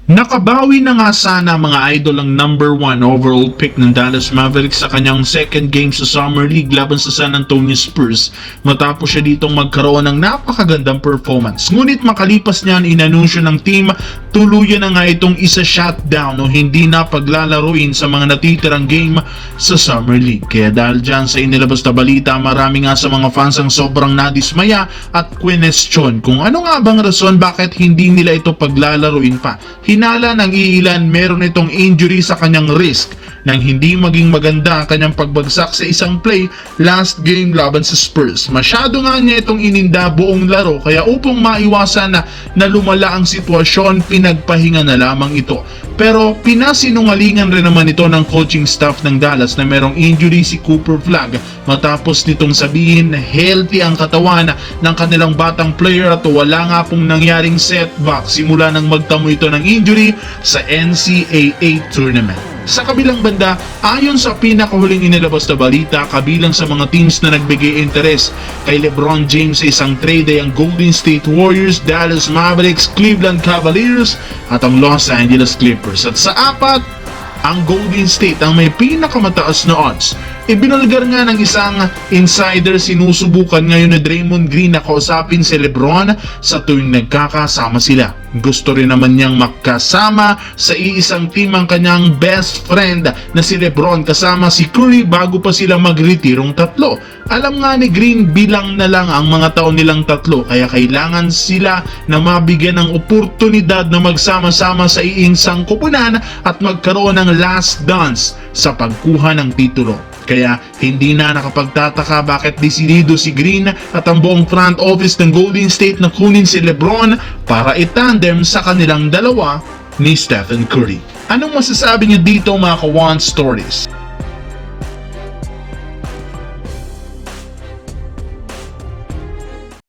Nakabawi na nga sana mga idol ang number 1 overall pick ng Dallas Mavericks sa kanyang second game sa Summer League laban sa San Antonio Spurs matapos siya ditong magkaroon ng napakagandang performance. Ngunit makalipas niyan inanunsyo ng team tuluyan na nga itong isa-shutdown o hindi na paglalaruin sa mga natitirang game sa Summer League. Kaya dahil dyan sa inilabas na balita, marami nga sa mga fans ang sobrang nadismaya at question kung ano nga bang rason bakit hindi nila ito paglalaruin pa. Hinala ng iilan meron itong injury sa kanyang wrist nang hindi maging maganda ang kanyang pagbagsak sa isang play last game laban sa Spurs. Masyado nga niya itong ininda buong laro kaya upang maiwasan na lumala ang sitwasyon, pinagpahinga na lamang ito. Pero pinasinungalingan rin naman ito ng coaching staff ng Dallas na merong injury si Cooper Flagg matapos nitong sabihin na healthy ang katawan ng kanilang batang player at wala nga pong nangyaring setback simula nang magtamo ito ng injury sa NCAA tournament. Sa kabilang banda, ayon sa pinakahuling inilabas na balita, kabilang sa mga teams na nagbigay interes kay LeBron James sa isang trade ay ang Golden State Warriors, Dallas Mavericks, Cleveland Cavaliers at ang Los Angeles Clippers. At sa apat, ang Golden State ang may pinakamataas na odds. Ibinulgar nga ng isang insider, sinusubukan ngayon ni Draymond Green na kausapin si LeBron sa tuwing nagkakasama sila. Gusto rin naman niyang makasama sa iisang team ang kanyang best friend na si LeBron kasama si Curry bago pa sila magretirong tatlo. Alam nga ni Green bilang na lang ang mga taon nilang tatlo kaya kailangan sila na mabigyan ng oportunidad na magsama-sama sa iisang kupunan at magkaroon ng last dance sa pagkuha ng titulo. Kaya hindi na nakapagtataka bakit desidido si Green at ang buong front office ng Golden State na kunin si LeBron para itandem sa kanilang dalawa ni Stephen Curry. Anong masasabi niyo dito mga ka-One Stories?